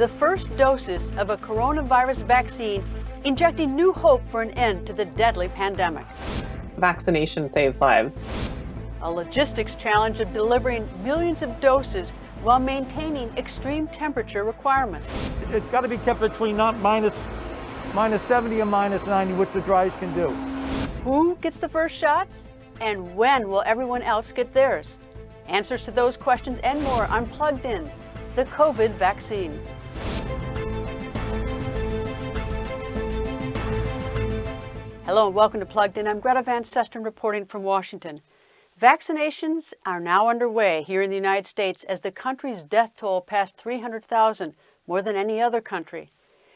the first doses of a coronavirus vaccine, injecting new hope for an end to the deadly pandemic. Vaccination saves lives. A logistics challenge of delivering millions of doses while maintaining extreme temperature requirements. It's got to be kept between not minus 70 and minus 90, which the dryers can do. Who gets the first shots? And when will everyone else get theirs? Answers to those questions and more on Plugged In, the COVID vaccine. Hello and welcome to Plugged In. I'm Greta Van Susteren reporting from Washington. Vaccinations are now underway here in the United States as the country's death toll passed 300,000, more than any other country.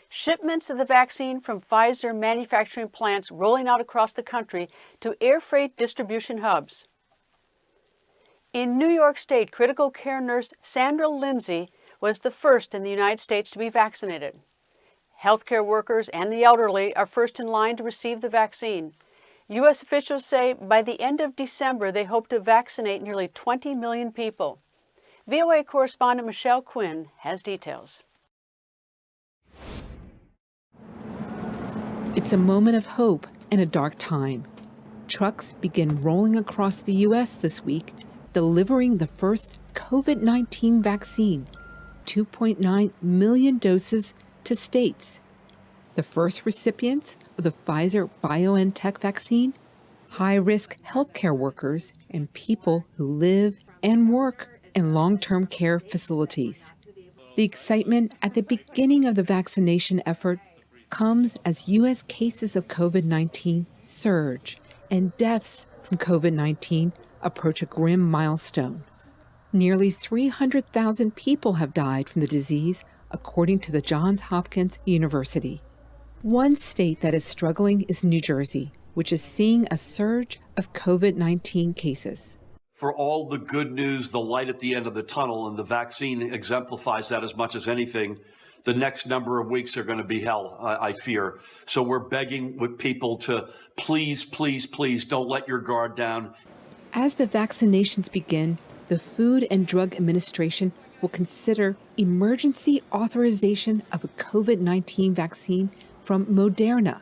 Shipments of the vaccine from Pfizer manufacturing plants rolling out across the country to air freight distribution hubs. In New York State, critical care nurse Sandra Lindsay was the first in the United States to be vaccinated. Healthcare workers and the elderly are first in line to receive the vaccine. U.S. officials say by the end of December, they hope to vaccinate nearly 20 million people. VOA correspondent Michelle Quinn has details. It's a moment of hope and a dark time. Trucks begin rolling across the U.S. this week, delivering the first COVID-19 vaccine, 2.9 million doses to states. The first recipients of the Pfizer-BioNTech vaccine, high-risk healthcare workers and people who live and work in long-term care facilities. The excitement at the beginning of the vaccination effort comes as U.S. cases of COVID-19 surge and deaths from COVID-19 approach a grim milestone. Nearly 300,000 people have died from the disease, according to the Johns Hopkins University. One state that is struggling is New Jersey, which is seeing a surge of COVID-19 cases. For all the good news, the light at the end of the tunnel, and the vaccine exemplifies that as much as anything, the next number of weeks are going to be hell, I fear. So we're begging with people to please, please, please don't let your guard down. As the vaccinations begin, the Food and Drug Administration will consider emergency authorization of a COVID-19 vaccine from Moderna.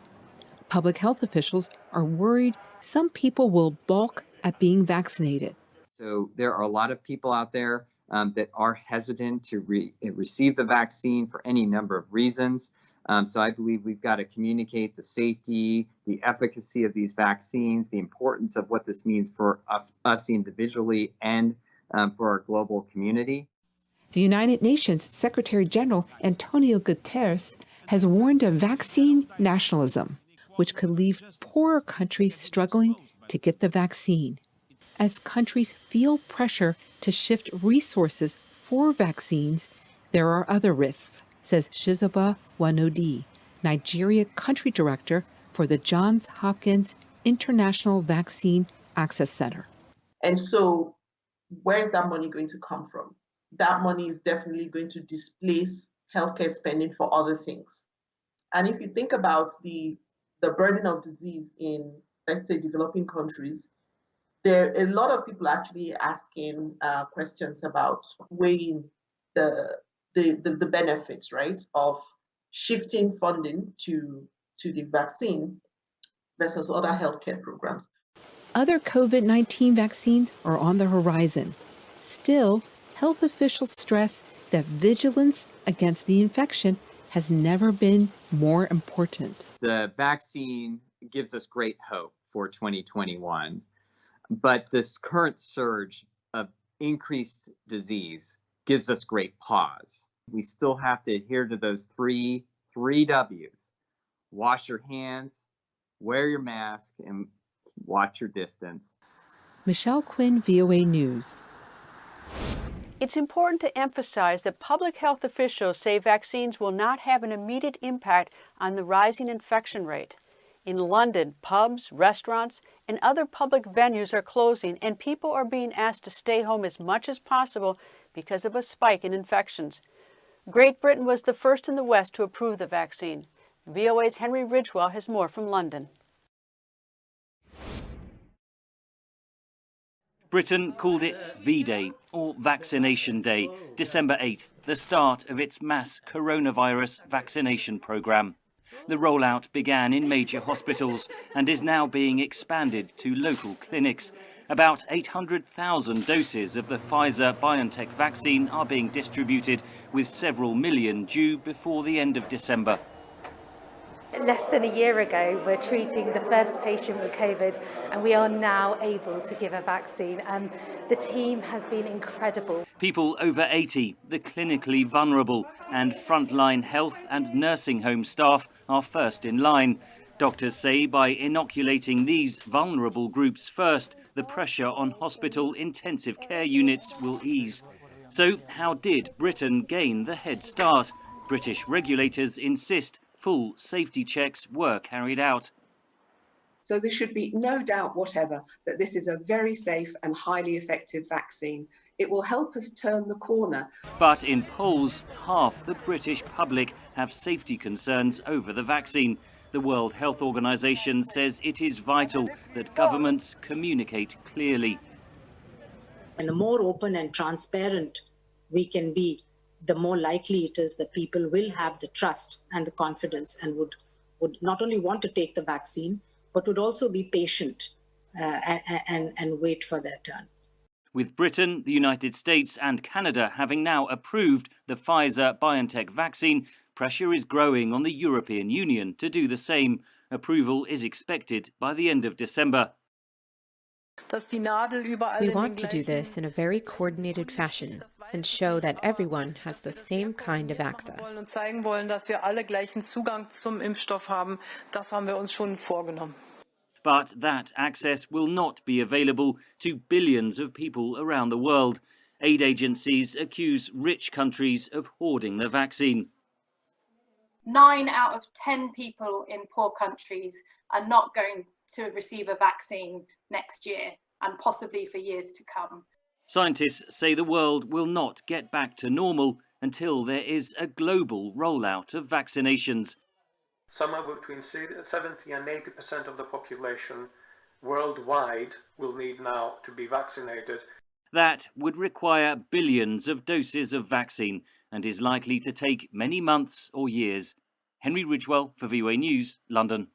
Public health officials are worried some people will balk at being vaccinated. So there are a lot of people out there that are hesitant to receive the vaccine for any number of reasons. So I believe we've got to communicate the safety, the efficacy of these vaccines, the importance of what this means for us individually and for our global community. The United Nations Secretary General Antonio Guterres has warned of vaccine nationalism, which could leave poorer countries struggling to get the vaccine. As countries feel pressure to shift resources for vaccines, there are other risks, says Chizoba Wanodi, Nigeria Country Director for the Johns Hopkins International Vaccine Access Center. And so where's that money going to come from? That money is definitely going to displace healthcare spending for other things. And if you think about the burden of disease in, let's say, developing countries, there are a lot of people actually asking questions about weighing the benefits, right, of shifting funding to the vaccine versus other healthcare programs. Other COVID-19 vaccines are on the horizon. Still, health officials stress that vigilance against the infection has never been more important. The vaccine gives us great hope for 2021, but this current surge of increased disease gives us great pause. We still have to adhere to those three W's. Wash your hands, wear your mask, and watch your distance. Michelle Quinn, VOA News. It's important to emphasize that public health officials say vaccines will not have an immediate impact on the rising infection rate. In London, pubs, restaurants, and other public venues are closing, and people are being asked to stay home as much as possible because of a spike in infections. Great Britain was the first in the West to approve the vaccine. VOA's Henry Ridgewell has more from London. Britain called it V-Day, or Vaccination Day, December 8th, the start of its mass coronavirus vaccination programme. The rollout began in major hospitals and is now being expanded to local clinics. About 800,000 doses of the Pfizer-BioNTech vaccine are being distributed, with several million due before the end of December. Less than a year ago, we're treating the first patient with COVID, and we are now able to give a vaccine. The team has been incredible. People over 80, the clinically vulnerable, and frontline health and nursing home staff are first in line. Doctors say by inoculating these vulnerable groups first, the pressure on hospital intensive care units will ease. So how did Britain gain the head start? British regulators insist full safety checks were carried out. So there should be no doubt whatever that this is a very safe and highly effective vaccine. It will help us turn the corner. But in polls, half the British public have safety concerns over the vaccine. The World Health Organization says it is vital that governments communicate clearly. And the more open and transparent we can be, the more likely it is that people will have the trust and the confidence and would not only want to take the vaccine, but would also be patient and wait for their turn. With Britain, the United States and Canada having now approved the Pfizer-BioNTech vaccine, pressure is growing on the European Union to do the same. Approval is expected by the end of December. We want to do this in a very coordinated fashion and show that everyone has the same kind of access. But that access will not be available to billions of people around the world. Aid agencies accuse rich countries of hoarding the vaccine. 9 out of 10 people in poor countries are not going to receive a vaccine next year and possibly for years to come. Scientists say the world will not get back to normal until there is a global rollout of vaccinations. Somewhere between 70 and 80% of the population worldwide will need now to be vaccinated. That would require billions of doses of vaccine and is likely to take many months or years. Henry Ridgewell for VOA News, London.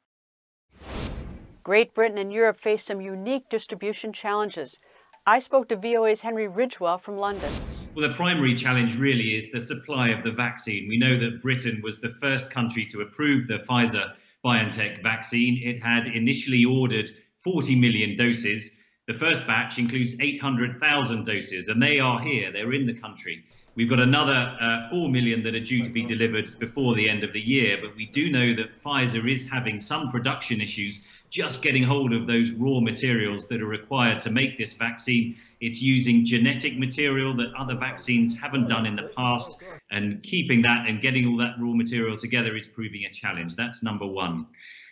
Great Britain and Europe face some unique distribution challenges. I spoke to VOA's Henry Ridgewell from London. Well, the primary challenge really is the supply of the vaccine. We know that Britain was the first country to approve the Pfizer-BioNTech vaccine. It had initially ordered 40 million doses. The first batch includes 800,000 doses, and they are here, they're in the country. We've got another 4 million that are due to be delivered before the end of the year, but we do know that Pfizer is having some production issues just getting hold of those raw materials that are required to make this vaccine. It's using genetic material that other vaccines haven't done in the past, and keeping that and getting all that raw material together is proving a challenge. That's number one.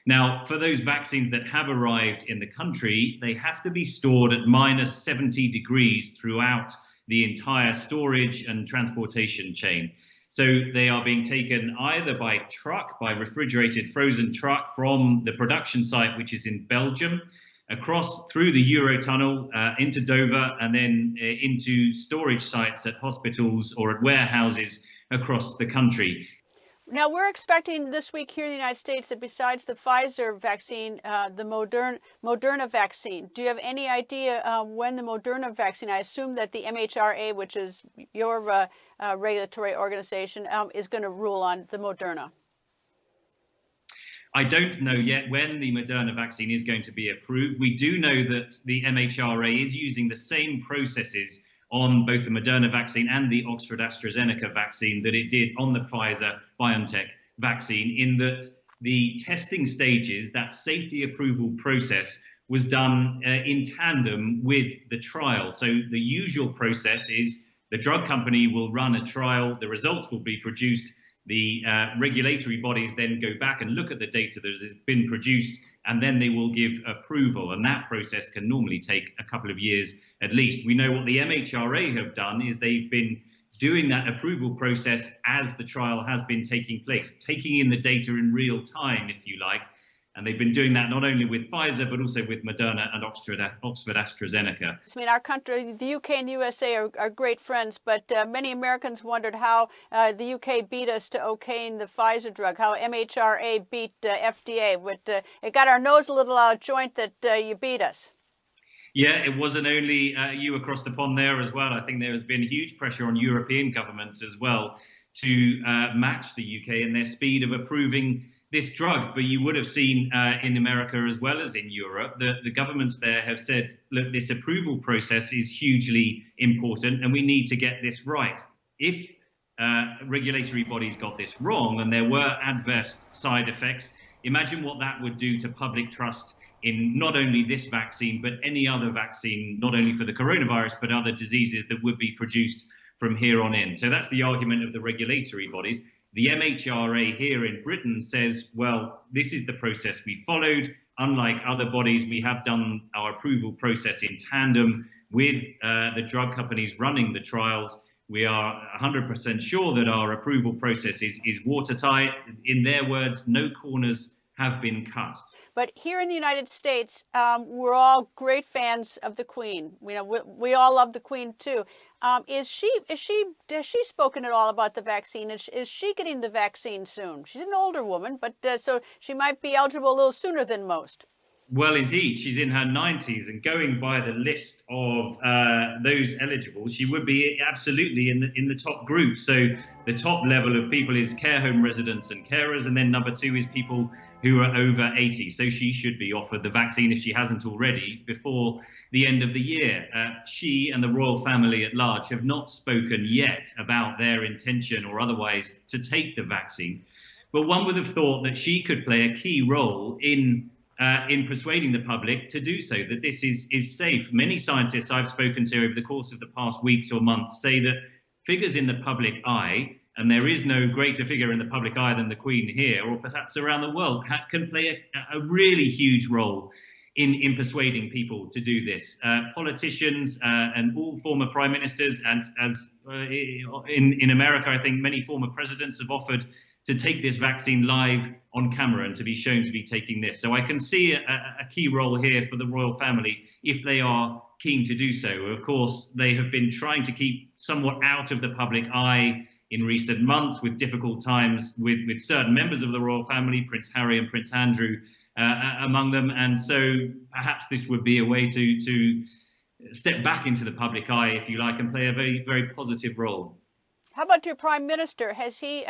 Now, for those vaccines that have arrived in the country, they have to be stored at -70 degrees throughout the entire storage and transportation chain. So they are being taken either by truck, by refrigerated frozen truck from the production site, which is in Belgium, across through the Eurotunnel into Dover, and then into storage sites at hospitals or at warehouses across the country. Now, we're expecting this week here in the United States that besides the Pfizer vaccine, the Moderna vaccine. Do you have any idea when the Moderna vaccine, I assume that the MHRA, which is your regulatory organization, is going to rule on the Moderna? I don't know yet when the Moderna vaccine is going to be approved. We do know that the MHRA is using the same processes on both the Moderna vaccine and the Oxford AstraZeneca vaccine that it did on the Pfizer-BioNTech vaccine, in that the testing stages, that safety approval process, was done in tandem with the trial. So the usual process is the drug company will run a trial, the results will be produced, the regulatory bodies then go back and look at the data that has been produced, and then they will give approval. And that process can normally take a couple of years at least. We know what the MHRA have done is they've been doing that approval process as the trial has been taking place, taking in the data in real time, if you like, And they've been doing that not only with Pfizer, but also with Moderna and Oxford AstraZeneca. I mean, our country, the UK and USA are great friends, but many Americans wondered how the UK beat us to okaying the Pfizer drug, how MHRA beat FDA. But it got our nose a little out of joint that you beat us. Yeah, it wasn't only you across the pond there as well. I think there has been huge pressure on European governments as well to match the UK in their speed of approving this drug. But you would have seen in America as well as in Europe that the governments there have said, look, this approval process is hugely important and we need to get this right. If regulatory bodies got this wrong and there were adverse side effects, imagine what that would do to public trust in not only this vaccine, but any other vaccine, not only for the coronavirus, but other diseases that would be produced from here on in. So that's the argument of the regulatory bodies. The MHRA here in Britain says, well, this is the process we followed. Unlike other bodies, we have done our approval process in tandem with the drug companies running the trials. We are 100% sure that our approval process is watertight. In their words, no corners have been cut. But here in the United States, we're all great fans of the Queen. You know, we all love the Queen too. Has she spoken at all about the vaccine? Is she getting the vaccine soon? She's an older woman, but so she might be eligible a little sooner than most. Well, indeed, she's in her 90s, and going by the list of those eligible, she would be absolutely in the top group. So the top level of people is care home residents and carers, and then number 2 is people who are over 80. So she should be offered the vaccine if she hasn't already before the end of the year. She and the royal family at large have not spoken yet about their intention or otherwise to take the vaccine. But one would have thought that she could play a key role in persuading the public to do so, that this is safe. Many scientists I've spoken to over the course of the past weeks or months say that figures in the public eye, and there is no greater figure in the public eye than the Queen here, or perhaps around the world, can play a really huge role in persuading people to do this. Politicians and all former prime ministers, and as in America, I think many former presidents have offered to take this vaccine live on camera and to be shown to be taking this. So I can see a key role here for the royal family if they are keen to do so. Of course, they have been trying to keep somewhat out of the public eye in recent months with difficult times with certain members of the royal family, Prince Harry and Prince Andrew among them. And so perhaps this would be a way to step back into the public eye, if you like, and play a very, very positive role. How about your prime minister? Has he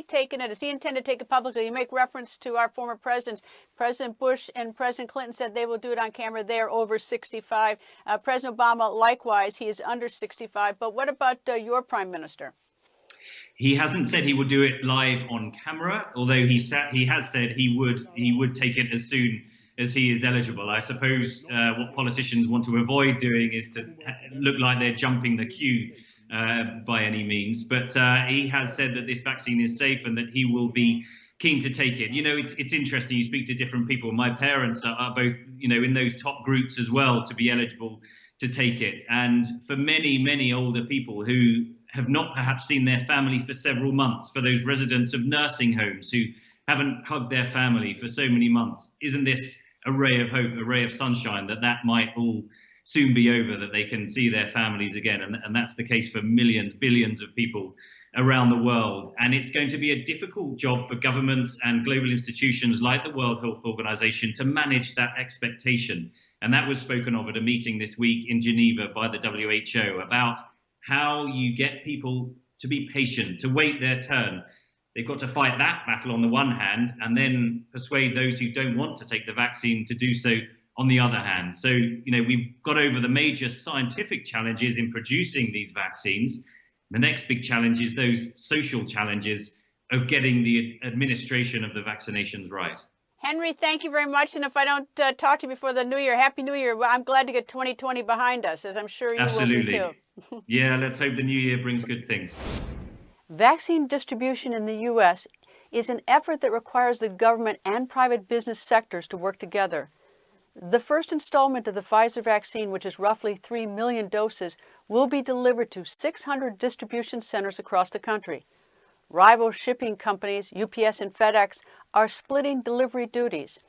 taken it? Does he intend to take it publicly? You make reference to our former presidents. President Bush and President Clinton said they will do it on camera. They are over 65. President Obama, likewise, he is under 65. But what about your prime minister? He hasn't said he will do it live on camera, although he has said he would take it as soon as he is eligible. I suppose what politicians want to avoid doing is to look like they're jumping the queue by any means. But he has said that this vaccine is safe and that he will be keen to take it. You know, it's interesting. You speak to different people. My parents are both, you know, in those top groups as well to be eligible to take it. And for many, many older people who have not perhaps seen their family for several months, for those residents of nursing homes who haven't hugged their family for so many months, isn't this a ray of hope, a ray of sunshine that might all soon be over, that they can see their families again? And that's the case for millions, billions of people around the world. And it's going to be a difficult job for governments and global institutions like the World Health Organization to manage that expectation. And that was spoken of at a meeting this week in Geneva by the WHO about how you get people to be patient, to wait their turn. They've got to fight that battle on the one hand, and then persuade those who don't want to take the vaccine to do so on the other hand. So, you know, we've got over the major scientific challenges in producing these vaccines. The next big challenge is those social challenges of getting the administration of the vaccinations right. Henry, thank you very much. And if I don't talk to you before the new year, Happy New Year. Well, I'm glad to get 2020 behind us, as I'm sure you Absolutely. will be too. Yeah, let's hope the new year brings good things. Vaccine distribution in the U.S. is an effort that requires the government and private business sectors to work together. The first installment of the Pfizer vaccine, which is roughly 3 million doses, will be delivered to 600 distribution centers across the country. Rival shipping companies, UPS and FedEx, are splitting delivery duties.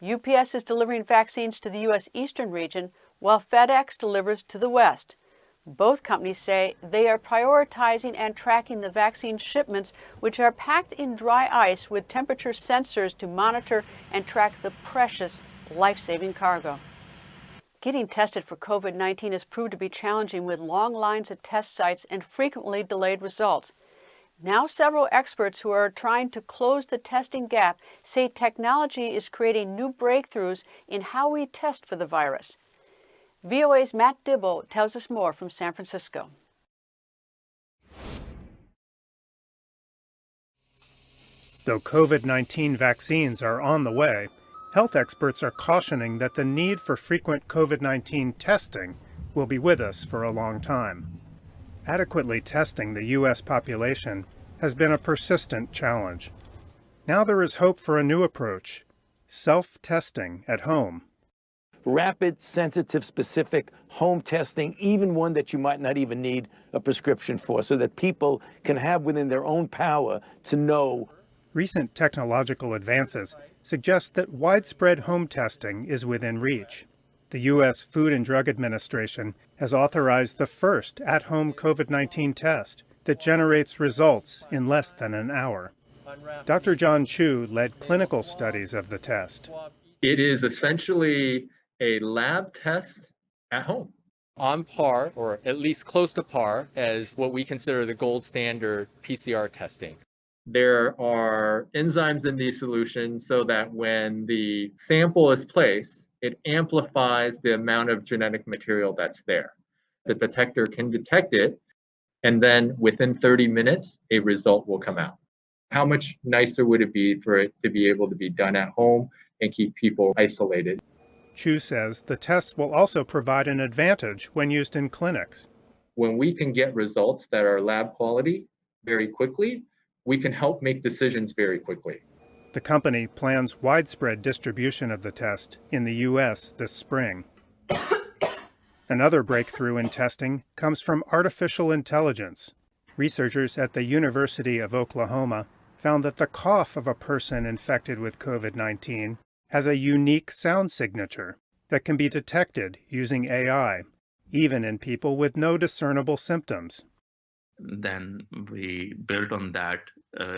UPS is delivering vaccines to the U.S. Eastern region, while FedEx delivers to the West. Both companies say they are prioritizing and tracking the vaccine shipments, which are packed in dry ice with temperature sensors to monitor and track the precious, life-saving cargo. Getting tested for COVID-19 has proved to be challenging with long lines at test sites and frequently delayed results. Now several experts who are trying to close the testing gap say technology is creating new breakthroughs in how we test for the virus. VOA's Matt Dibble tells us more from San Francisco. Though COVID-19 vaccines are on the way, health experts are cautioning that the need for frequent COVID-19 testing will be with us for a long time. Adequately testing the U.S. population has been a persistent challenge. Now there is hope for a new approach: self-testing at home. Rapid, sensitive, specific home testing, even one that you might not even need a prescription for, so that people can have within their own power to know. Recent technological advances suggest that widespread home testing is within reach. The U.S. Food and Drug Administration has authorized the first at-home COVID-19 test that generates results in less than an hour. Dr. John Chu led clinical studies of the test. It is essentially a lab test at home. On par, or at least close to par, as what we consider the gold standard PCR testing. There are enzymes in these solutions so that when the sample is placed, it amplifies the amount of genetic material that's there. The detector can detect it, and then within 30 minutes, a result will come out. How much nicer would it be for it to be able to be done at home and keep people isolated? Chu says the tests will also provide an advantage when used in clinics. When we can get results that are lab quality very quickly, we can help make decisions very quickly. The company plans widespread distribution of the test in the U.S. this spring. Another breakthrough in testing comes from artificial intelligence. Researchers at the University of Oklahoma found that the cough of a person infected with COVID-19 has a unique sound signature that can be detected using AI, even in people with no discernible symptoms. Then we built on that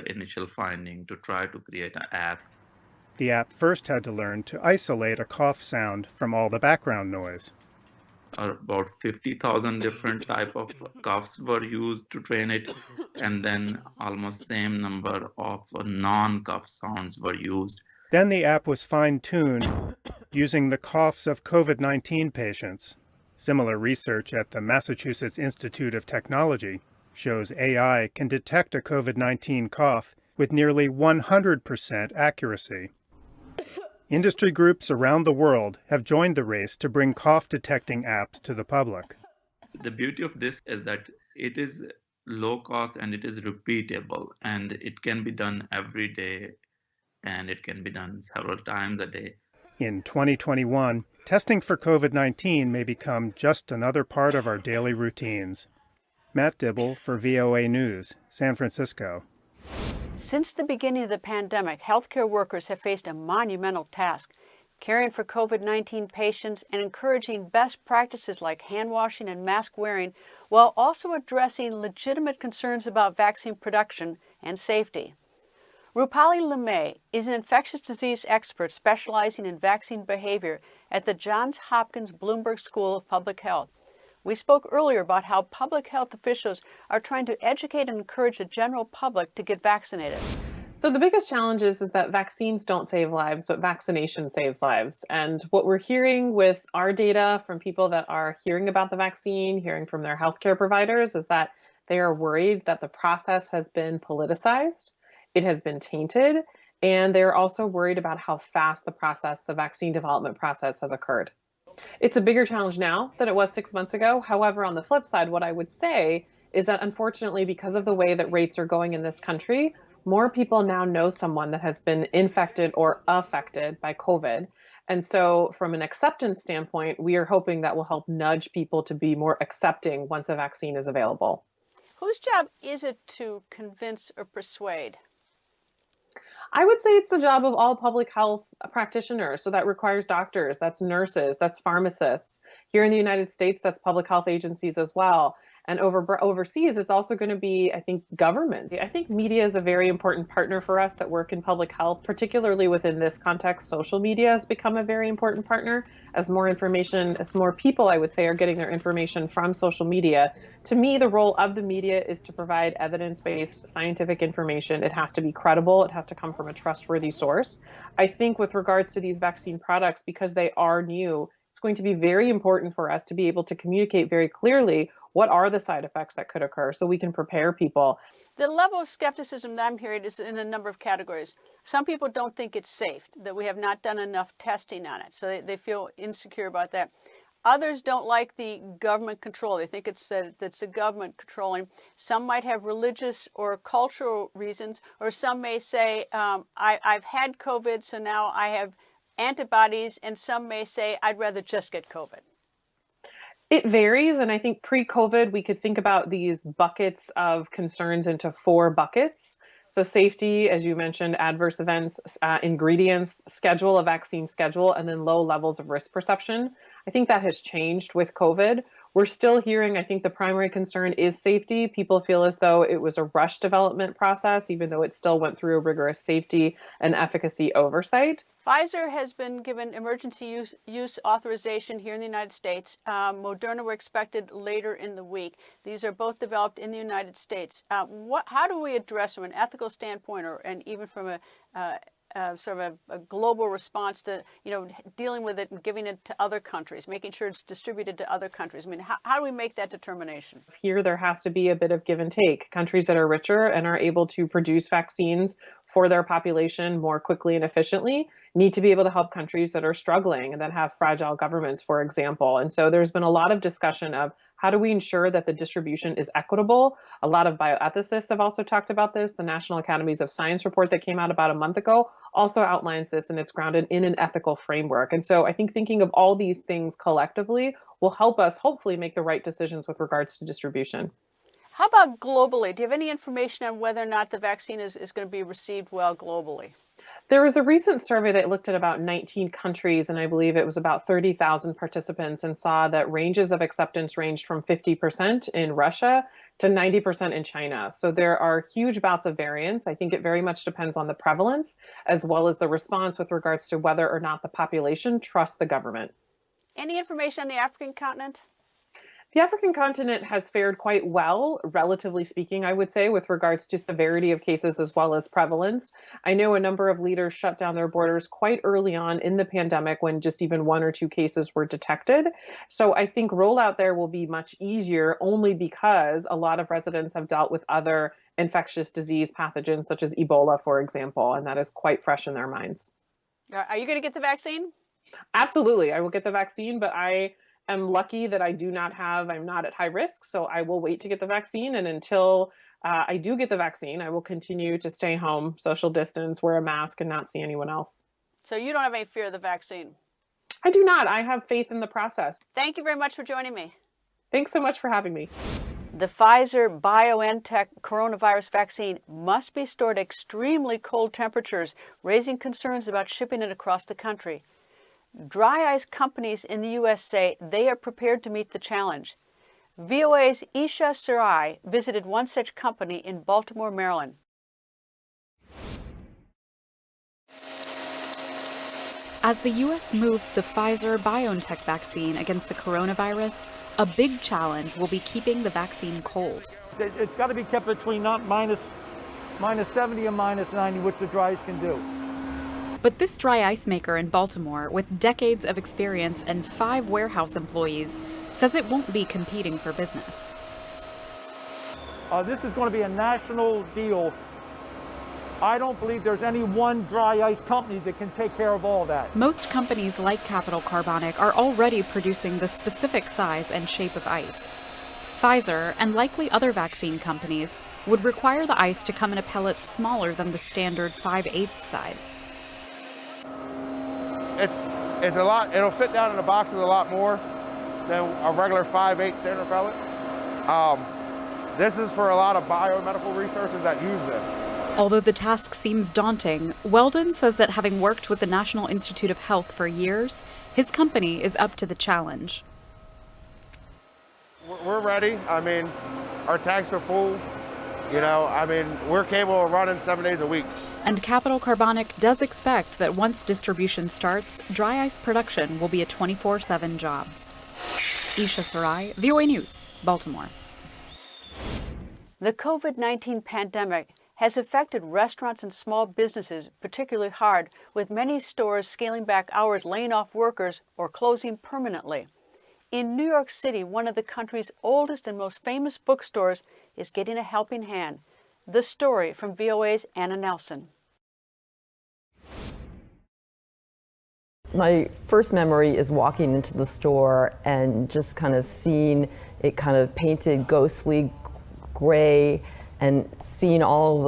initial finding to try to create an app. The app first had to learn to isolate a cough sound from all the background noise. About 50,000 different type of coughs were used to train it, and then almost same number of non-cough sounds were used. Then the app was fine-tuned using the coughs of COVID-19 patients. Similar research at the Massachusetts Institute of Technology shows AI can detect a COVID-19 cough with nearly 100% accuracy. Industry groups around the world have joined the race to bring cough-detecting apps to the public. The beauty of this is that it is low cost and it is repeatable, and it can be done every day, and it can be done several times a day. In 2021, testing for COVID-19 may become just another part of our daily routines. Matt Dibble for VOA News, San Francisco. Since the beginning of the pandemic, healthcare workers have faced a monumental task, caring for COVID-19 patients and encouraging best practices like hand washing and mask wearing, while also addressing legitimate concerns about vaccine production and safety. Rupali LeMay is an infectious disease expert specializing in vaccine behavior at the Johns Hopkins Bloomberg School of Public Health. We spoke earlier about how public health officials are trying to educate and encourage the general public to get vaccinated. So the biggest challenge is that vaccines don't save lives, but vaccination saves lives. And what we're hearing with our data from people that are hearing about the vaccine, hearing from their healthcare providers, is that they are worried that the process has been politicized, it has been tainted, and they're also worried about how fast the vaccine development process has occurred. It's a bigger challenge now than it was 6 months ago. However, on the flip side, what I would say is that unfortunately, because of the way that rates are going in this country, more people now know someone that has been infected or affected by COVID. And so from an acceptance standpoint, we are hoping that will help nudge people to be more accepting once a vaccine is available. Whose job is it to convince or persuade? I would say it's the job of all public health practitioners. So that requires doctors, that's nurses, that's pharmacists. Here in the United States, that's public health agencies as well. And overseas, it's also going to be, I think, governments. I think media is a very important partner for us that work in public health, particularly within this context. Social media has become a very important partner as more information, as more people, I would say, are getting their information from social media. To me, the role of the media is to provide evidence-based scientific information. It has to be credible. It has to come from a trustworthy source. I think with regards to these vaccine products, because they are new, it's going to be very important for us to be able to communicate very clearly what are the side effects that could occur so we can prepare people. The level of skepticism that I'm hearing is in a number of categories. Some people don't think it's safe, that we have not done enough testing on it, so they feel insecure about that. Others don't like the government control. They think it's the government controlling. Some might have religious or cultural reasons, or some may say, I've had COVID, so now I have antibodies, and some may say, I'd rather just get COVID. It varies, and I think pre-COVID, we could think about these buckets of concerns into 4 buckets. So safety, as you mentioned, adverse events, ingredients, schedule, a vaccine schedule, and then low levels of risk perception. I think that has changed with COVID. We're still hearing, I think the primary concern is safety. People feel as though it was a rushed development process, even though it still went through a rigorous safety and efficacy oversight. Pfizer has been given emergency use authorization here in the United States. Moderna were expected later in the week. These are both developed in the United States. How do we address from an ethical standpoint, and even from a sort of a global response to, dealing with it and giving it to other countries, making sure it's distributed to other countries? I mean, how do we make that determination? Here, there has to be a bit of give and take. Countries that are richer and are able to produce vaccines for their population more quickly and efficiently need to be able to help countries that are struggling and that have fragile governments, for example. And so there's been a lot of discussion of how do we ensure that the distribution is equitable? A lot of bioethicists have also talked about this. The National Academies of Science report that came out about a month ago also outlines this, and it's grounded in an ethical framework. And so I think thinking of all these things collectively will help us hopefully make the right decisions with regards to distribution. How about globally? Do you have any information on whether or not the vaccine is going to be received well globally? There was a recent survey that looked at about 19 countries, and I believe it was about 30,000 participants, and saw that ranges of acceptance ranged from 50% in Russia to 90% in China. So there are huge bouts of variance. I think it very much depends on the prevalence as well as the response with regards to whether or not the population trusts the government. Any information on the African continent? The African continent has fared quite well, relatively speaking, I would say, with regards to severity of cases as well as prevalence. I know a number of leaders shut down their borders quite early on in the pandemic when just even 1 or 2 cases were detected. So I think rollout there will be much easier only because a lot of residents have dealt with other infectious disease pathogens such as Ebola, for example, and that is quite fresh in their minds. Are you going to get the vaccine? Absolutely. I will get the vaccine, but I'm lucky that I'm not at high risk, so I will wait to get the vaccine. And until I do get the vaccine, I will continue to stay home, social distance, wear a mask, and not see anyone else. So you don't have any fear of the vaccine? I do not. I have faith in the process. Thank you very much for joining me. Thanks so much for having me. The Pfizer-BioNTech coronavirus vaccine must be stored at extremely cold temperatures, raising concerns about shipping it across the country. Dry ice companies in the U.S. say they are prepared to meet the challenge. VOA's Isha Sarai visited one such company in Baltimore, Maryland. As the U.S. moves the Pfizer-BioNTech vaccine against the coronavirus, a big challenge will be keeping the vaccine cold. It's got to be kept between not minus 70 and minus 90, which the dry ice can do. But this dry ice maker in Baltimore, with decades of experience and 5 warehouse employees, says it won't be competing for business. This is going to be a national deal. I don't believe there's any one dry ice company that can take care of all that. Most companies like Capital Carbonic are already producing the specific size and shape of ice. Pfizer, and likely other vaccine companies, would require the ice to come in a pellet smaller than the standard 5/8 size. It's a lot, it'll fit down in the boxes a lot more than a regular 5/8 standard pellet. This is for a lot of biomedical researchers that use this. Although the task seems daunting, Weldon says that having worked with the National Institute of Health for years, his company is up to the challenge. We're ready. I mean, our tanks are full. You know, I mean, we're capable of running 7 days a week. And Capital Carbonic does expect that once distribution starts, dry ice production will be a 24/7 job. Isha Sarai, VOA News, Baltimore. The COVID-19 pandemic has affected restaurants and small businesses particularly hard, with many stores scaling back hours, laying off workers, or closing permanently. In New York City, one of the country's oldest and most famous bookstores is getting a helping hand. The story from VOA's Anna Nelson. My first memory is walking into the store and just kind of seeing it kind of painted ghostly gray, and seeing all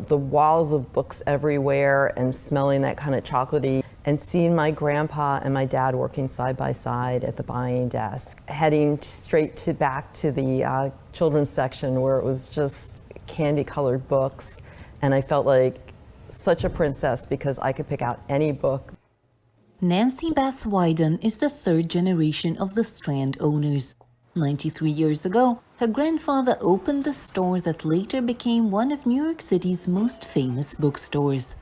the walls of books everywhere and smelling that kind of chocolatey, and seeing my grandpa and my dad working side by side at the buying desk, heading straight back to the children's section where it was just candy colored books, and I felt like such a princess because I could pick out any book. Nancy Bass Wyden is the third generation of the Strand owners. 93 years ago, her grandfather opened the store that later became one of New York City's most famous bookstores.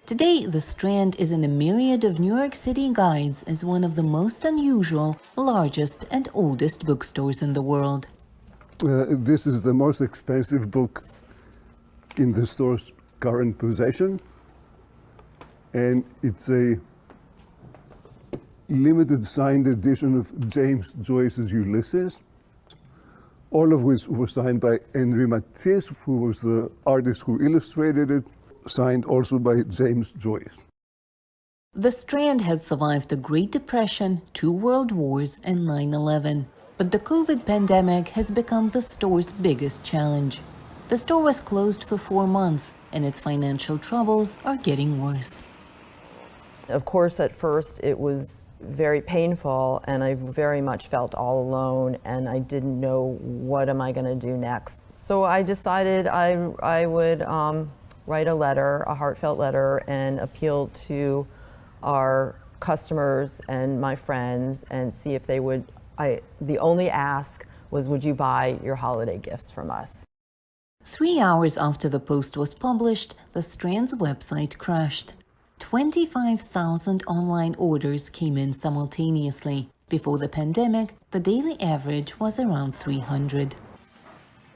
Today, the Strand is in a myriad of New York City guides as one of the most unusual, largest, and oldest bookstores in the world. This is the most expensive book in the store's current possession, and it's a limited signed edition of James Joyce's Ulysses, all of which were signed by Henri Matisse, who was the artist who illustrated it, signed also by James Joyce. The Strand has survived the Great Depression, 2 World Wars, and 9/11, but the COVID pandemic has become the store's biggest challenge. The store was closed for 4 months, and its financial troubles are getting worse. Of course, at first it was very painful, and I very much felt all alone, and I didn't know what am I going to do next. So I decided I would write a letter, a heartfelt letter, and appeal to our customers and my friends and see if they would. The only ask was, would you buy your holiday gifts from us? 3 hours after the post was published, the Strand's website crashed. 25,000 online orders came in simultaneously. Before the pandemic, the daily average was around 300.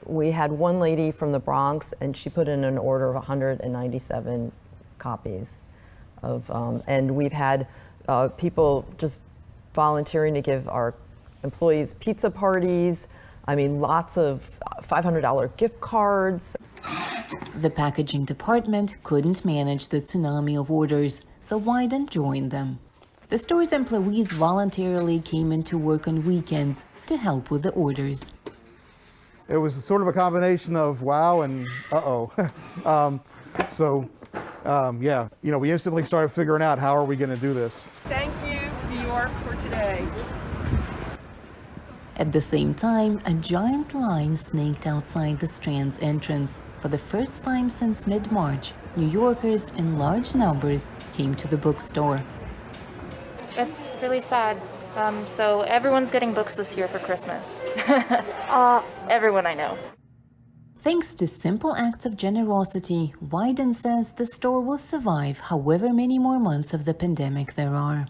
We had one lady from the Bronx, and she put in an order of 197 copies of, and we've had people just volunteering to give our employees pizza parties. I mean, lots of $500 gift cards. The packaging department couldn't manage the tsunami of orders, so Wyden joined them. The store's employees voluntarily came into work on weekends to help with the orders. It was sort of a combination of wow and uh-oh. Yeah, you know, we instantly started figuring out how are we going to do this. Thank you, New York, for today. At the same time, a giant line snaked outside the Strand's entrance. For the first time since mid-March, New Yorkers in large numbers came to the bookstore. It's really sad. So everyone's getting books this year for Christmas. Everyone I know. Thanks to simple acts of generosity, Wyden says the store will survive however many more months of the pandemic there are.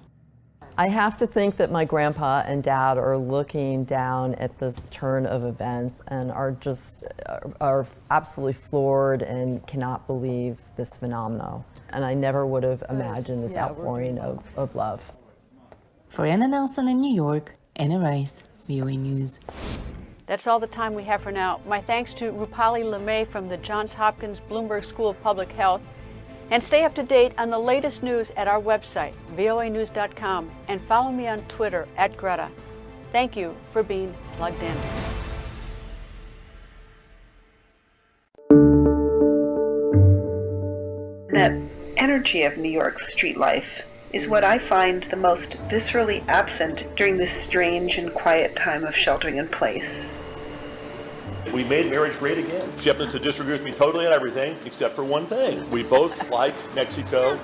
I have to think that my grandpa and dad are looking down at this turn of events and are absolutely floored and cannot believe this phenomenon. And I never would have imagined this outpouring of love. For Anna Nelson in New York, Anna Rice, VOA News. That's all the time we have for now. My thanks to Rupali LeMay from the Johns Hopkins Bloomberg School of Public Health. And stay up to date on the latest news at our website, voanews.com, and follow me on Twitter @Greta. Thank you for being plugged in. The energy of New York's street life is what I find the most viscerally absent during this strange and quiet time of sheltering in place. We made marriage great again. She happens to disagree with me totally on everything except for one thing. We both like Mexico.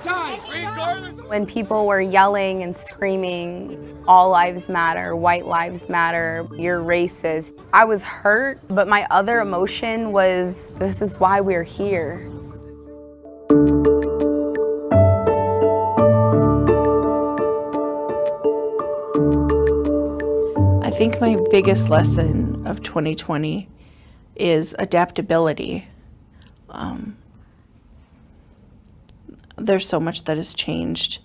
When people were yelling and screaming, all lives matter, white lives matter, you're racist, I was hurt, but my other emotion was, this is why we're here. I think my biggest lesson of 2020 is adaptability. There's so much that has changed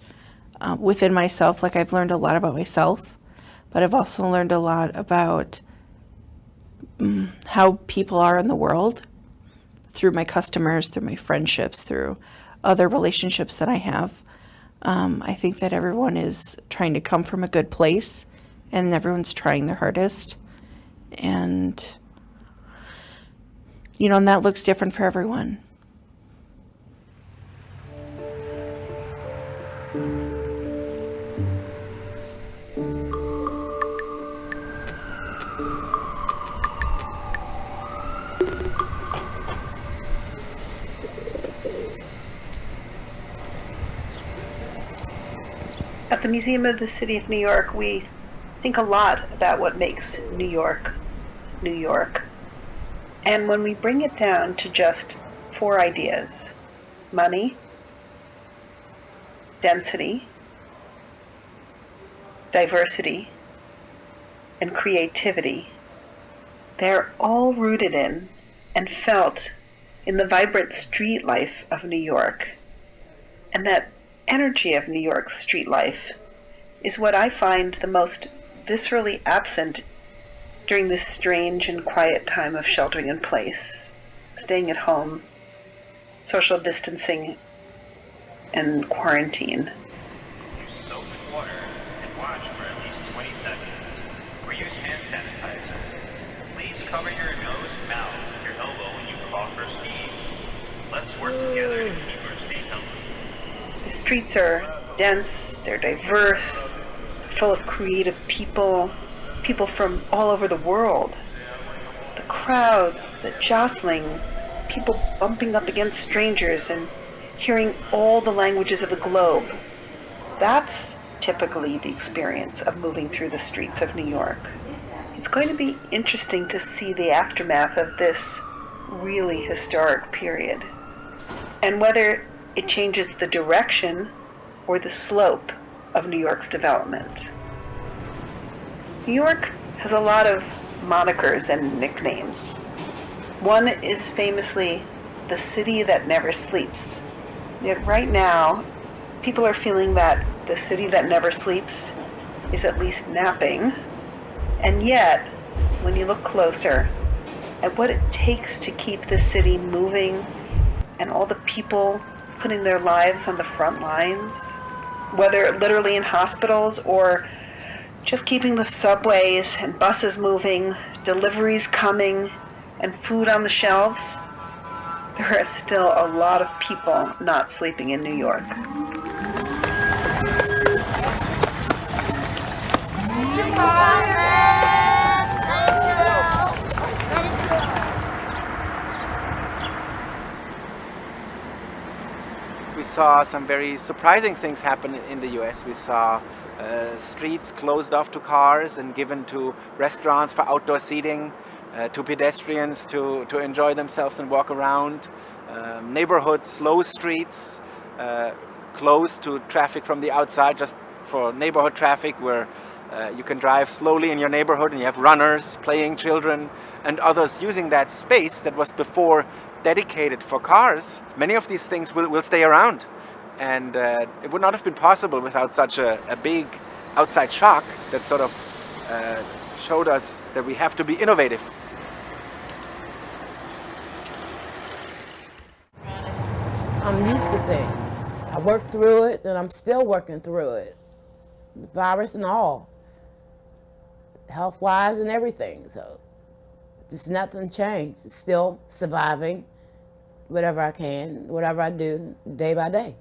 within myself. Like, I've learned a lot about myself, but I've also learned a lot about how people are in the world through my customers, through my friendships, through other relationships that I have. I think that everyone is trying to come from a good place, and everyone's trying their hardest. And, you know, and that looks different for everyone. At the Museum of the City of New York, we think a lot about what makes New York, New York. And when we bring it down to just 4 ideas, money, density, diversity, and creativity, they're all rooted in and felt in the vibrant street life of New York. And that energy of New York's street life is what I find the most viscerally absent during this strange and quiet time of sheltering in place, staying at home, social distancing, and quarantine. Use soap and water and watch for at least 20 seconds. Or use hand sanitizer. Please cover your nose and mouth with your elbow when you cough or sneeze. Let's work together to keep our state healthy. The streets are dense, they're diverse, full of creative people, people from all over the world. The crowds, the jostling, people bumping up against strangers and hearing all the languages of the globe. That's typically the experience of moving through the streets of New York. It's going to be interesting to see the aftermath of this really historic period, and whether it changes the direction or the slope of New York's development. New York has a lot of monikers and nicknames. One is famously the city that never sleeps. Yet right now, people are feeling that the city that never sleeps is at least napping. And yet, when you look closer at what it takes to keep this city moving and all the people putting their lives on the front lines, whether literally in hospitals or just keeping the subways and buses moving, deliveries coming, and food on the shelves, there are still a lot of people not sleeping in New York. We saw some very surprising things happen in the US. We saw streets closed off to cars and given to restaurants for outdoor seating, to pedestrians to enjoy themselves and walk around. Neighborhoods, slow streets, closed to traffic from the outside just for neighborhood traffic, where you can drive slowly in your neighborhood and you have runners, playing children, and others using that space that was before dedicated for cars. Many of these things will stay around, and it would not have been possible without such a big outside shock that sort of showed us that we have to be innovative. I'm used to things. I worked through it, and I'm still working through it. The virus and all, health-wise and everything. So just nothing changed. It's still surviving whatever I can, whatever I do, day by day.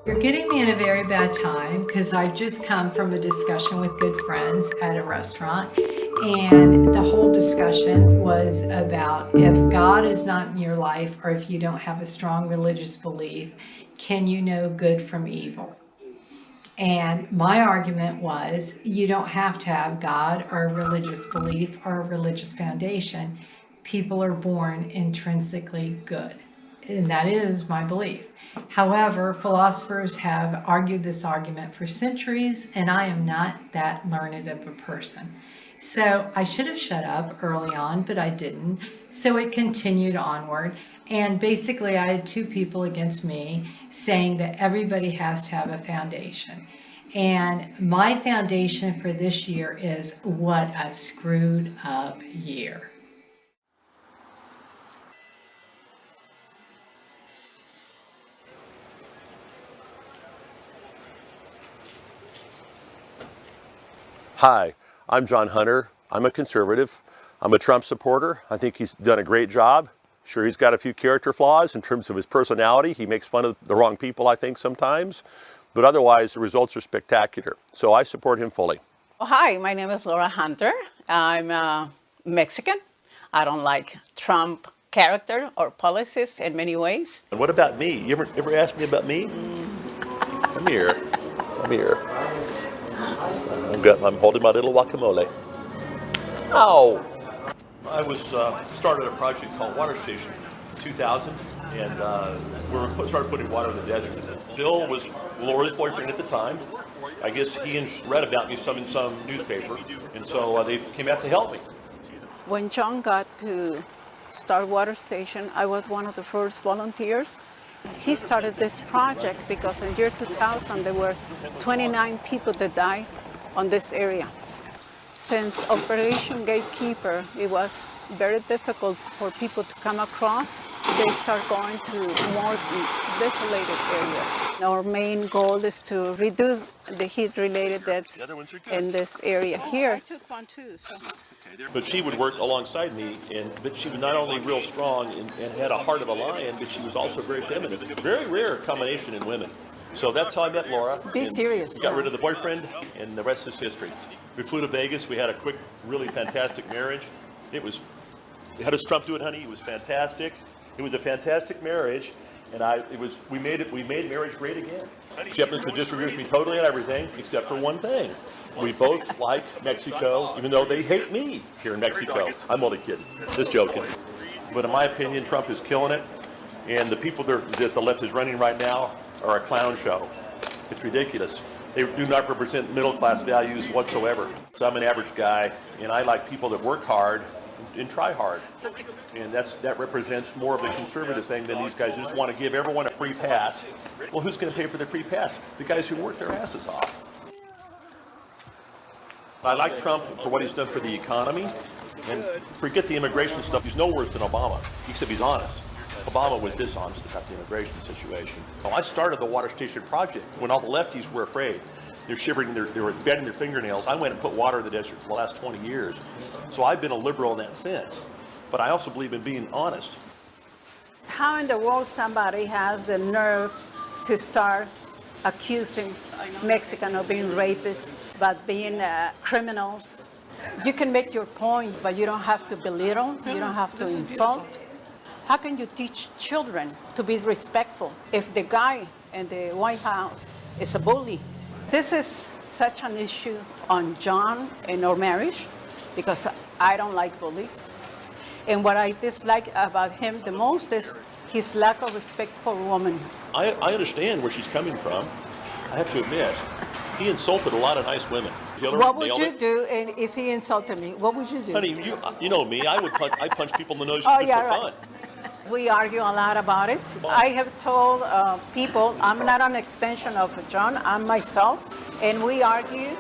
You're getting me in a very bad time because I've just come from a discussion with good friends at a restaurant, and the whole discussion was about if God is not in your life or if you don't have a strong religious belief, can you know good from evil? And my argument was you don't have to have God or a religious belief or a religious foundation. People are born intrinsically good, and that is my belief. However, philosophers have argued this argument for centuries, and I am not that learned of a person. So I should have shut up early on, but I didn't. So it continued onward. And basically, I had two people against me saying that everybody has to have a foundation. And my foundation for this year is what a screwed up year. Hi, I'm John Hunter. I'm a conservative. I'm a Trump supporter. I think he's done a great job. Sure, he's got a few character flaws in terms of his personality. He makes fun of the wrong people, I think, sometimes. But otherwise, the results are spectacular. So I support him fully. Hi, my name is Laura Hunter. I'm Mexican. I don't like Trump character or policies in many ways. And what about me? You ever ask me about me? Come here. Come here. I'm holding my little guacamole. Oh! I was started a project called Water Station in 2000, and we started putting water in the desert. Bill was Laura's boyfriend at the time. I guess he read about me in some newspaper, and so they came out to help me. When John got to start Water Station, I was one of the first volunteers. He started this project because in year 2000 there were 29 people that died on this area. Since Operation Gatekeeper, it was very difficult for people to come across. They start going to more desolated areas. Our main goal is to reduce the heat-related deaths in this area here. I took one too. But she would work alongside me, but she was not only real strong and had a heart of a lion, but she was also very feminine. Very rare combination in women. So that's how I met Laura. Be serious. We got rid of the boyfriend, and the rest is history. We flew to Vegas. We had a quick, really fantastic marriage. How does Trump do it, honey? It was fantastic. It was a fantastic marriage, and we made marriage great again. She happens to disagree with me totally on everything, except for one thing. We both like Mexico, even though they hate me here in Mexico. I'm only kidding, just joking. But in my opinion, Trump is killing it, and the people that the left is running right now are a clown show. It's ridiculous. They do not represent middle-class values whatsoever. So I'm an average guy, and I like people that work hard and try hard. And that represents more of the conservative thing than these guys who just want to give everyone a free pass. Well, who's going to pay for the free pass? The guys who work their asses off. I like Trump for what he's done for the economy, and forget the immigration stuff. He's no worse than Obama, except he's honest. Obama was dishonest about the immigration situation. Well, I started the Water Station project when all the lefties were afraid. They're shivering, they were bending their fingernails. I went and put water in the desert for the last 20 years. So I've been a liberal in that sense. But I also believe in being honest. How in the world somebody has the nerve to start accusing Mexican of being rapists, but being criminals? You can make your point, but you don't have to belittle, you don't have to insult. How can you teach children to be respectful if the guy in the White House is a bully? This is such an issue on John and our marriage because I don't like bullies. And what I dislike about him the most is his lack of respect for women. I understand where she's coming from. I have to admit, he insulted a lot of nice women. What would you do if he insulted me? What would you do? Honey, you know me. I punch people in the nose oh, just yeah, for right. fun. We argue a lot about it. I have told people I'm not an extension of John, I'm myself, and we argue.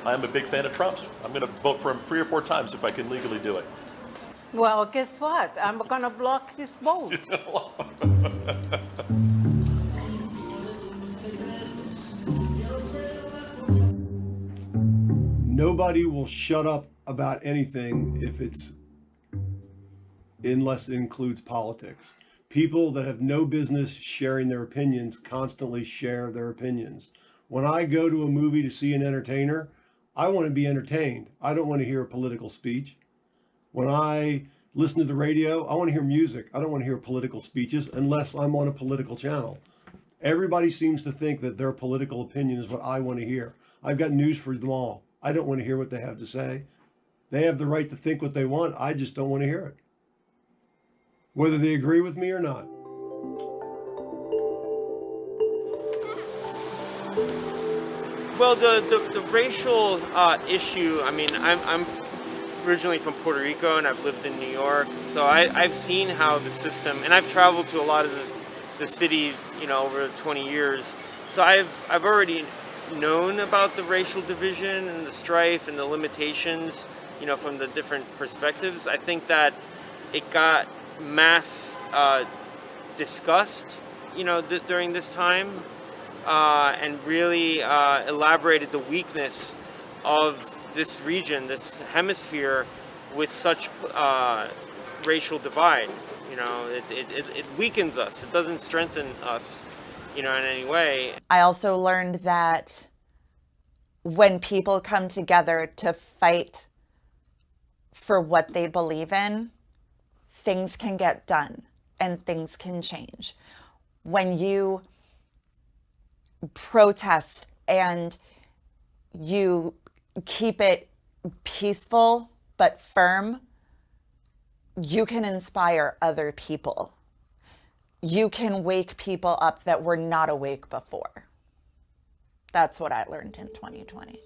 I'm a big fan of Trump's. I'm going to vote for him 3 or 4 times if I can legally do it. Well, guess what? I'm going to block his vote. Nobody will shut up about anything unless it includes politics. People that have no business sharing their opinions constantly share their opinions. When I go to a movie to see an entertainer, I want to be entertained. I don't want to hear a political speech. When I listen to the radio, I want to hear music. I don't want to hear political speeches unless I'm on a political channel. Everybody seems to think that their political opinion is what I want to hear. I've got news for them all. I don't want to hear what they have to say. They have the right to think what they want. I just don't want to hear it, whether they agree with me or not. Well, the racial issue, I mean, I'm originally from Puerto Rico and I've lived in New York, so I've seen how the system, and I've traveled to a lot of the cities, you know, over 20 years, so I've already known about the racial division and the strife and the limitations, you know, from the different perspectives. I think that it got mass discussed, you know, during this time, and really elaborated the weakness of this region, this hemisphere, with such racial divide. You know, it weakens us. It doesn't strengthen us, you know, in any way. I also learned that when people come together to fight for what they believe in, things can get done and things can change. When you protest and you keep it peaceful but firm, you can inspire other people. You can wake people up that were not awake before. That's what I learned in 2020.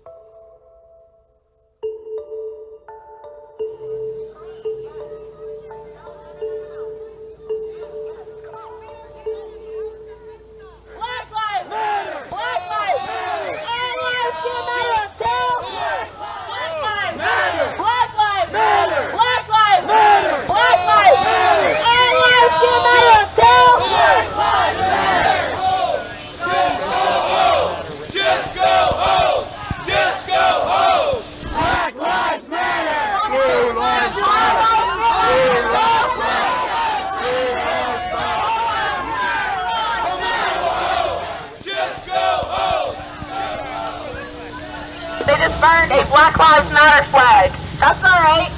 They just burned a Black Lives Matter flag. That's all right.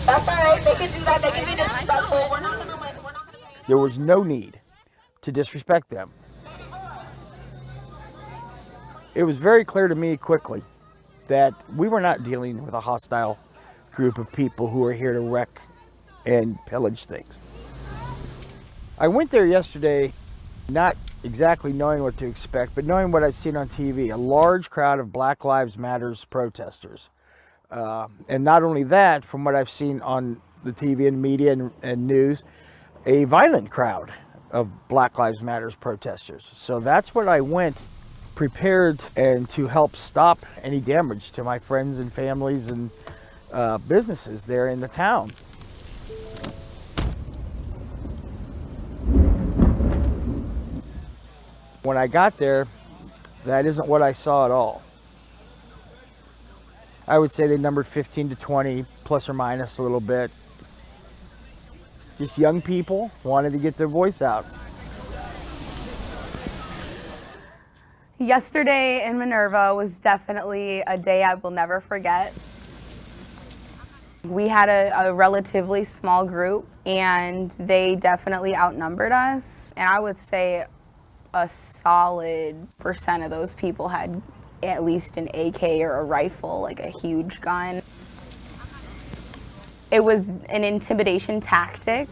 That's all right. They can do that. They can be disrespectful. We're not gonna There was no need to disrespect them. It was very clear to me quickly that we were not dealing with a hostile group of people who are here to wreck and pillage things. I went there yesterday not exactly knowing what to expect, but knowing what I've seen on TV, a large crowd of Black Lives Matters protesters. And not only that, from what I've seen on the TV and media and news, a violent crowd of Black Lives Matters protesters. So that's what I went prepared and to help stop any damage to my friends and families and businesses there in the town. When I got there, that isn't what I saw at all. I would say they numbered 15 to 20, plus or minus a little bit. Just young people wanted to get their voice out. Yesterday in Minerva was definitely a day I will never forget. We had a relatively small group and they definitely outnumbered us. And I would say a solid % of those people had at least an AK or a rifle, like a huge gun. It was an intimidation tactic.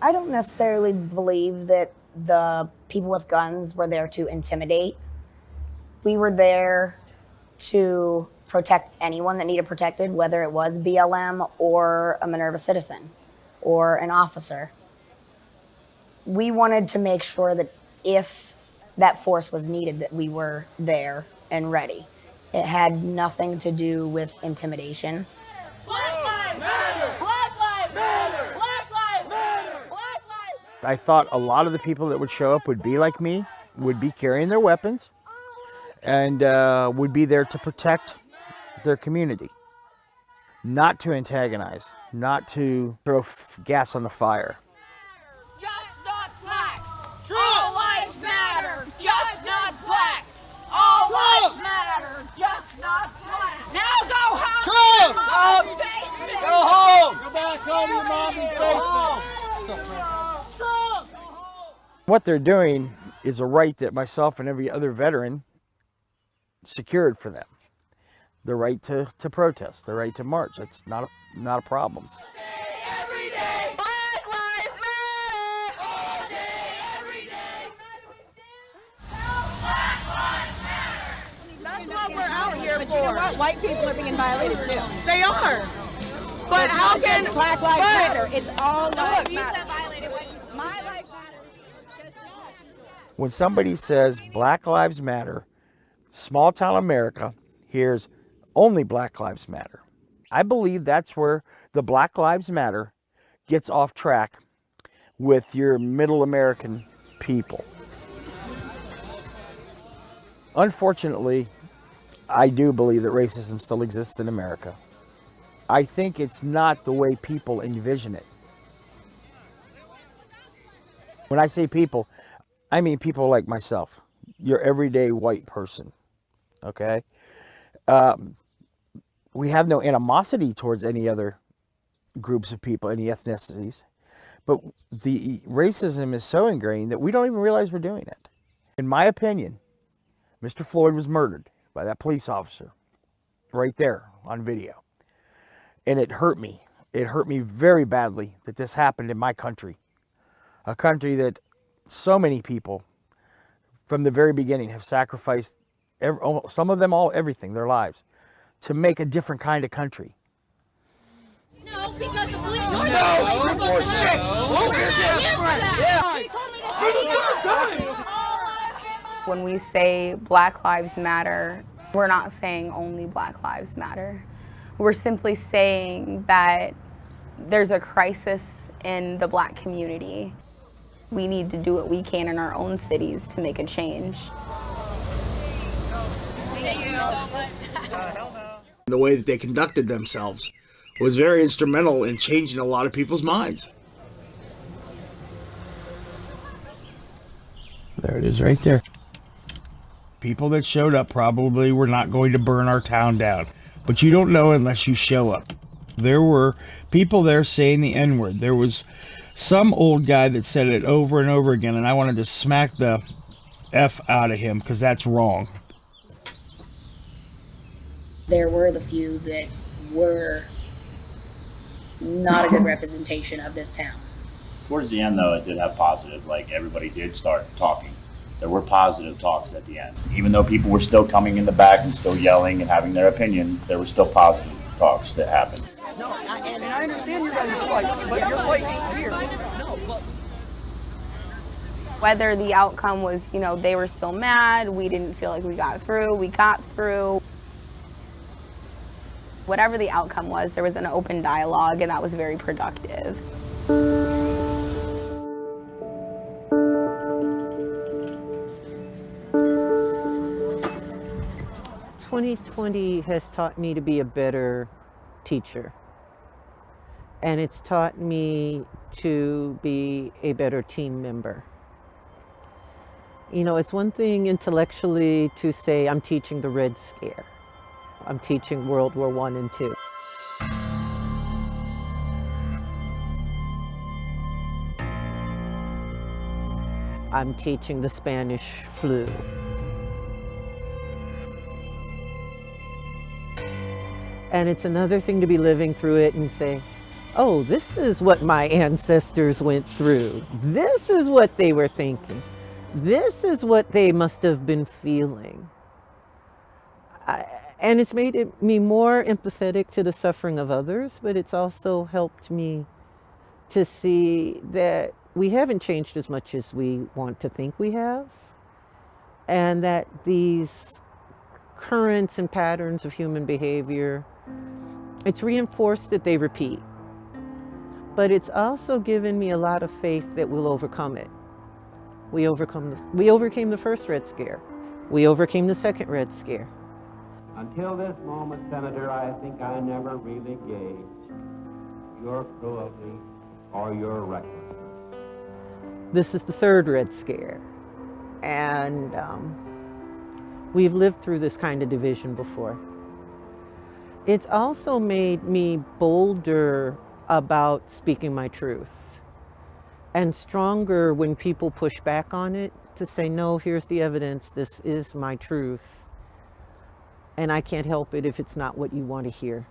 I don't necessarily believe that the people with guns were there to intimidate. We were there to protect anyone that needed protected, whether it was BLM or a Minerva citizen or an officer. We wanted to make sure that if that force was needed, that we were there and ready. It had nothing to do with intimidation. Black Lives Matter! Black Lives Matter! Black Lives Matter! Black Lives Matter! I thought a lot of the people that would show up would be like me, would be carrying their weapons, and would be there to protect their community. Not to antagonize, not to throw gas on the fire. Justice home! Go back home to your mommy's basement! What they're doing is a right that myself and every other veteran secured for them. The right to protest, the right to march. That's not a problem. That's what we're out here for. You know what? White people are being violated too. They are. But how can Black Lives Matter? It's all lives matter. My life matters. When somebody says Black Lives Matter, small town America hears only Black Lives Matter. I believe that's where the Black Lives Matter gets off track with your middle American people. Unfortunately, I do believe that racism still exists in America. I think it's not the way people envision it. When I say people, I mean people like myself, your everyday white person, okay? We have no animosity towards any other groups of people, any ethnicities, but the racism is so ingrained that we don't even realize we're doing it. In my opinion, Mr. Floyd was murdered by that police officer right there on video. And it hurt me. It hurt me very badly that this happened in my country. A country that so many people from the very beginning have sacrificed, some of them all, everything, their lives, to make a different kind of country. No, because the police When we say Black Lives Matter, we're not saying only Black Lives Matter. We're simply saying that there's a crisis in the Black community. We need to do what we can in our own cities to make a change. The way that they conducted themselves was very instrumental in changing a lot of people's minds. There it is right there. People that showed up probably were not going to burn our town down, but you don't know unless you show up. There were people there saying the N-word. There was some old guy that said it over and over again, and I wanted to smack the F out of him because that's wrong. There were the few that were not a good representation of this town. Towards the end, though, it did have positive. Like, everybody did start talking. There were positive talks at the end. Even though people were still coming in the back and still yelling and having their opinion, there were still positive talks that happened. No, and I understand you're ready to fight, but you're fighting here. No, but Whether the outcome was, they were still mad, we didn't feel like we got through. Whatever the outcome was, there was an open dialogue, and that was very productive. 2020 has taught me to be a better teacher. And it's taught me to be a better team member. It's one thing intellectually to say, I'm teaching the Red Scare. I'm teaching World War I and II. I'm teaching the Spanish flu. And it's another thing to be living through it and say, oh, this is what my ancestors went through. This is what they were thinking. This is what they must have been feeling. And it's made me more empathetic to the suffering of others, but it's also helped me to see that we haven't changed as much as we want to think we have, and that these currents and patterns of human behavior, it's reinforced that they repeat. But it's also given me a lot of faith that we'll overcome it. We overcame the first Red Scare. We overcame the second Red Scare. Until this moment, Senator, I think I never really gauged your cruelty or your recklessness. This is the third Red Scare. And we've lived through this kind of division before. It's also made me bolder about speaking my truth and stronger when people push back on it to say, no, here's the evidence, this is my truth, and I can't help it if it's not what you want to hear.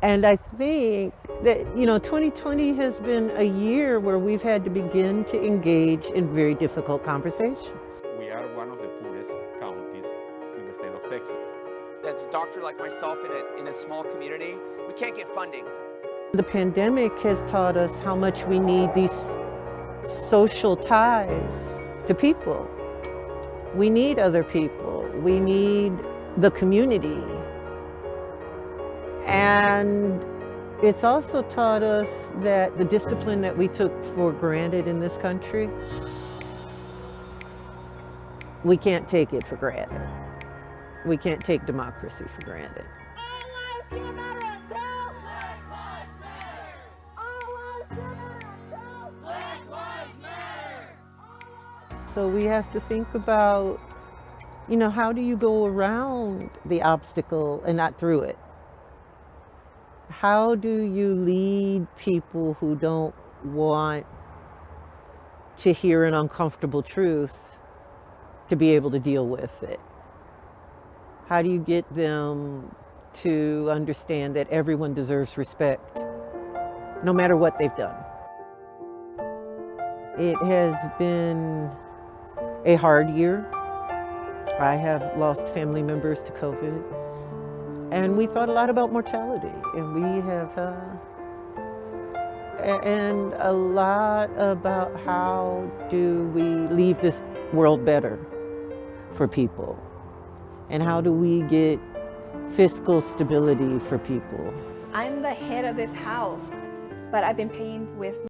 And I think that, 2020 has been a year where we've had to begin to engage in very difficult conversations. We are one of the poorest counties in the state of Texas. As a doctor like myself in a small community, we can't get funding. The pandemic has taught us how much we need these social ties to people. We need other people. We need the community. And it's also taught us that the discipline that we took for granted in this country, we can't take it for granted. We can't take democracy for granted. So we have to think about, how do you go around the obstacle and not through it? How do you lead people who don't want to hear an uncomfortable truth to be able to deal with it? How do you get them to understand that everyone deserves respect, no matter what they've done? It has been a hard year. I have lost family members to COVID. And we thought a lot about mortality, and we have, and a lot about how do we leave this world better for people, and how do we get fiscal stability for people. I'm the head of this house, but I've been paying with